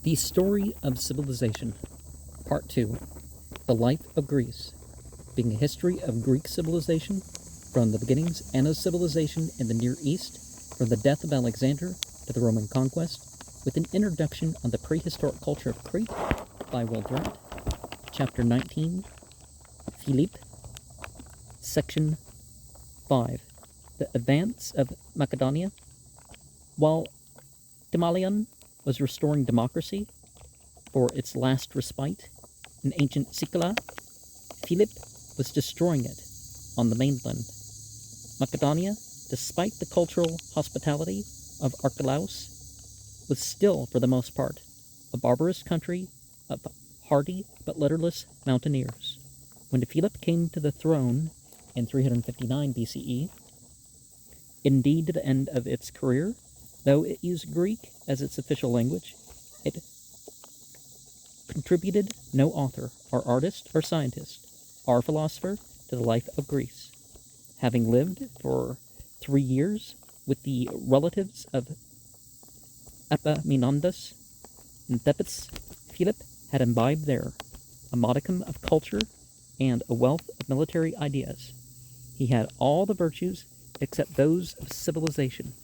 The Story of Civilization, Part 2, The Life of Greece, being a history of Greek civilization from the beginnings and of civilization in the Near East, from the death of Alexander to the Roman conquest, with an introduction on the prehistoric culture of Crete by Durant, Chapter 19, Philippe, Section 5, The Advance of Macedonia. While Timalion was restoring democracy for its last respite in ancient Sicily, Philip was destroying it on the mainland. Macedonia, despite the cultural hospitality of Archelaus, was still, for the most part, a barbarous country of hardy but leaderless mountaineers. When Philip came to the throne in 359 BCE, indeed to the end of its career, though it used Greek as its official language, it contributed no author, or artist, or scientist, or philosopher to the life of Greece. Having lived for 3 years with the relatives of Epaminondas and Thebes, Philip had imbibed there a modicum of culture and a wealth of military ideas. He had all the virtues except those of civilization.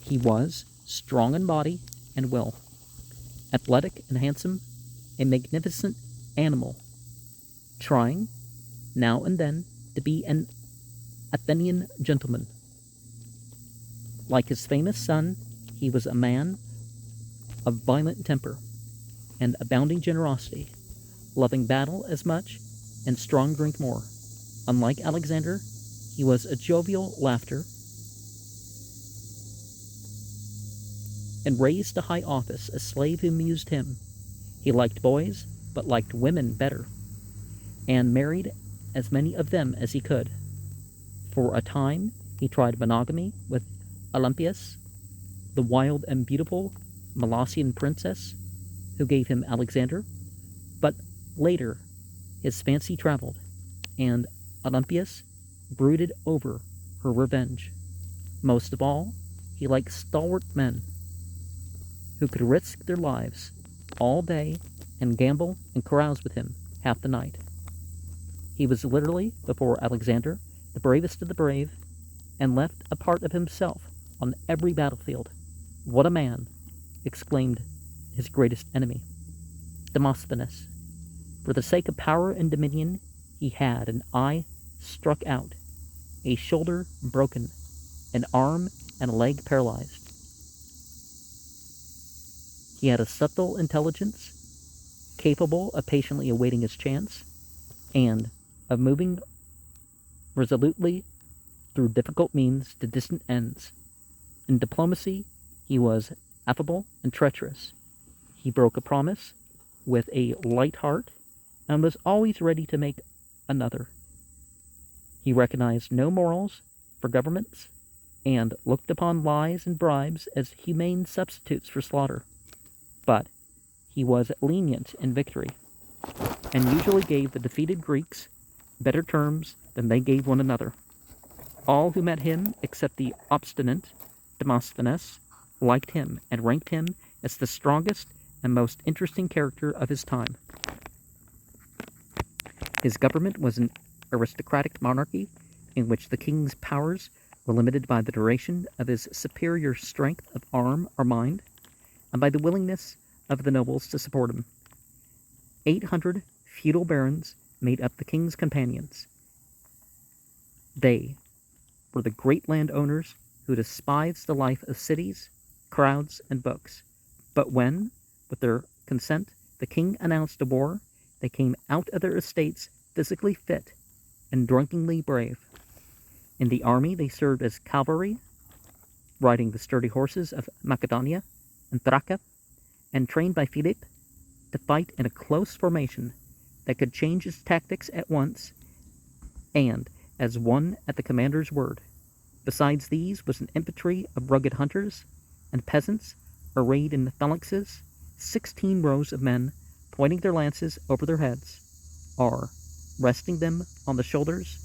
He was strong in body and will, athletic and handsome, a magnificent animal, trying, now and then, to be an Athenian gentleman. Like his famous son, he was a man of violent temper and abounding generosity, loving battle as much and strong drink more. Unlike Alexander, he was a jovial laughter and raised to high office a slave who amused him. He liked boys, but liked women better, and married as many of them as he could. For a time, he tried monogamy with Olympias, the wild and beautiful Molossian princess who gave him Alexander, but later his fancy traveled, and Olympias brooded over her revenge. Most of all, he liked stalwart men who could risk their lives all day and gamble and carouse with him half the night. He was literally, before Alexander, the bravest of the brave, and left a part of himself on every battlefield. "What a man!" exclaimed his greatest enemy, Demosthenes. For the sake of power and dominion, he had an eye struck out, a shoulder broken, an arm and a leg paralyzed. He had a subtle intelligence, capable of patiently awaiting his chance, and of moving resolutely through difficult means to distant ends. In diplomacy, he was affable and treacherous. He broke a promise with a light heart and was always ready to make another. He recognized no morals for governments and looked upon lies and bribes as humane substitutes for slaughter. But he was lenient in victory, and usually gave the defeated Greeks better terms than they gave one another. All who met him, except the obstinate Demosthenes, liked him and ranked him as the strongest and most interesting character of his time. His government was an aristocratic monarchy in which the king's powers were limited by the duration of his superior strength of arm or mind, and by the willingness of the nobles to support him. 800 feudal barons made up the king's companions. They were the great landowners who despised the life of cities, crowds, and books. But when, with their consent, the king announced a war, they came out of their estates physically fit and drunkenly brave. In the army, they served as cavalry, riding the sturdy horses of Macedonia and Thrace, and trained by Philip to fight in a close formation that could change its tactics at once and as one at the commander's word. Besides these was an infantry of rugged hunters and peasants arrayed in phalanxes, 16 rows of men pointing their lances over their heads, or resting them on the shoulders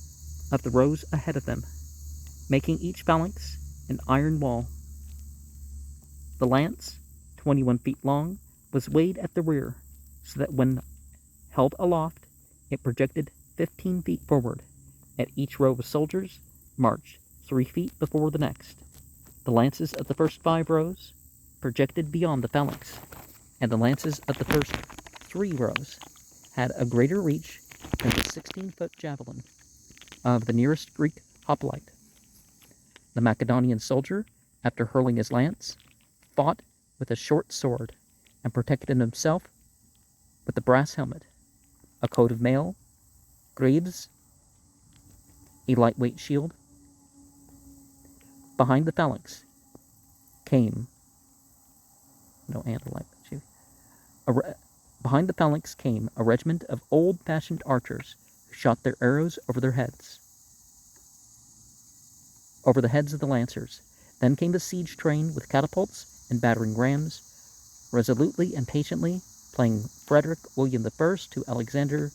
of the rows ahead of them, making each phalanx an iron wall. The lance, 21 feet long, was weighed at the rear, so that when held aloft, it projected 15 feet forward. At each row of soldiers marched 3 feet before the next. The lances of the first 5 rows projected beyond the phalanx, and the lances of the first 3 rows had a greater reach than the 16-foot javelin of the nearest Greek hoplite. The Macedonian soldier, after hurling his lance, fought with a short sword and protected himself with a brass helmet, a coat of mail, greaves, a lightweight shield. Behind the phalanx came behind the phalanx came a regiment of old-fashioned archers who shot their arrows over the heads of the lancers. Then came the siege train with catapults and battering rams, resolutely and patiently playing Frederick William I to Alexander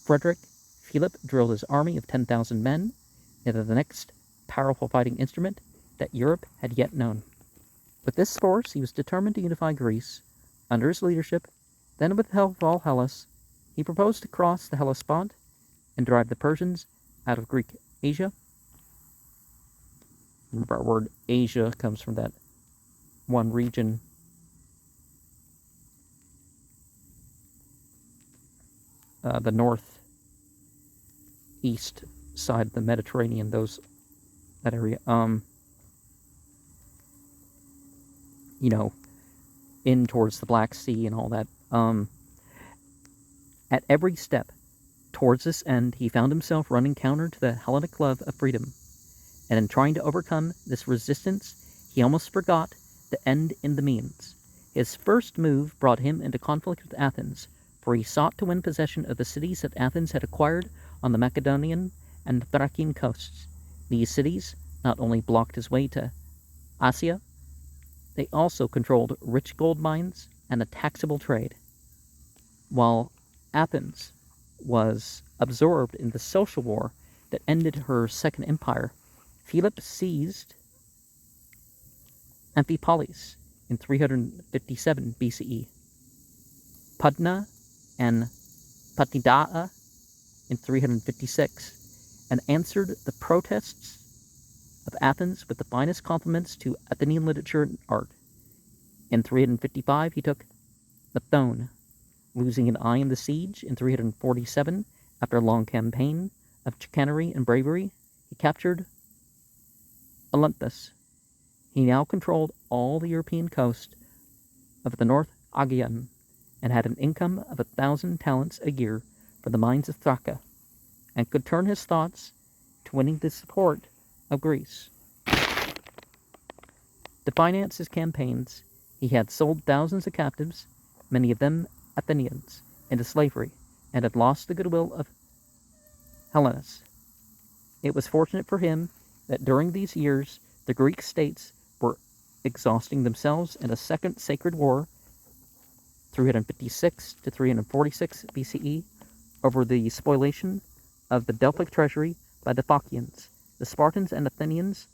Frederick. Philip drilled his army of 10,000 men into the next powerful fighting instrument that Europe had yet known. With this force, he was determined to unify Greece under his leadership. Then, with the help of all Hellas, he proposed to cross the Hellespont and drive the Persians out of Greek Asia. Remember, our word Asia comes from that one region the northeast side of the Mediterranean, that area, in towards the Black Sea and all that. At every step towards this end, he found himself running counter to the Hellenic love of freedom, and in trying to overcome this resistance, he almost forgot the end in the means. His first move brought him into conflict with Athens, for he sought to win possession of the cities that Athens had acquired on the Macedonian and Thracian coasts. These cities not only blocked his way to Asia, they also controlled rich gold mines and a taxable trade. While Athens was absorbed in the social war that ended her second empire, Philip seized Amphipolis in 357 BCE, Pudna and Patidaa in 356, and answered the protests of Athens with the finest compliments to Athenian literature and art. In 355, he took Methone, losing an eye in the siege. In 347, after a long campaign of chicanery and bravery, he captured Olympus. He now controlled all the European coast of the North Aegean and had an income of 1,000 talents a year for the mines of Thraca, and could turn his thoughts to winning the support of Greece. To finance his campaigns, he had sold thousands of captives, many of them Athenians, into slavery, and had lost the goodwill of Hellenes. It was fortunate for him that during these years the Greek states were exhausting themselves in a second sacred war, 356 to 346 BCE, over the spoliation of the Delphic treasury by the Phocians. The Spartans and Athenians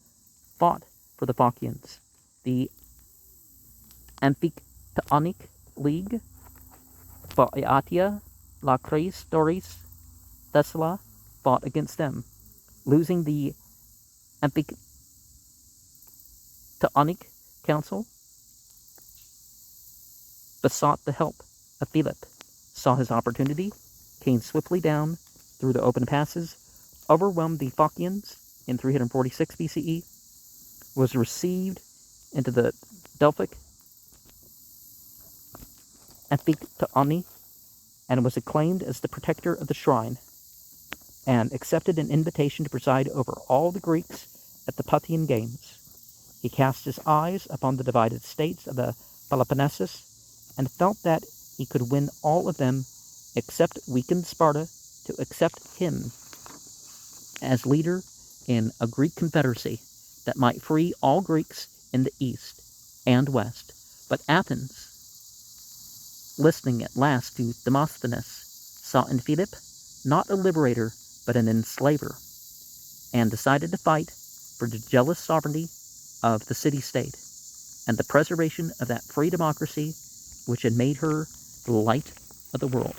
fought for the Phocians. The Amphictyonic League, Phaeacia, Lacraeus, Doris, Thessala, fought against them. Losing the Amphictyonic Council, besought the help of Philip, saw his opportunity, came swiftly down through the open passes, overwhelmed the Phocians in 346 BCE, was received into the Delphic Amphictyony, and was acclaimed as the protector of the shrine, and accepted an invitation to preside over all the Greeks at the Pythian Games. He cast his eyes upon the divided states of the Peloponnesus, and felt that he could win all of them except weakened Sparta to accept him as leader in a Greek confederacy that might free all Greeks in the east and west. But Athens, listening at last to Demosthenes, saw in Philip not a liberator but an enslaver, and decided to fight for the jealous sovereignty of the city-state. and the preservation of that free democracy which had made her the light of the world.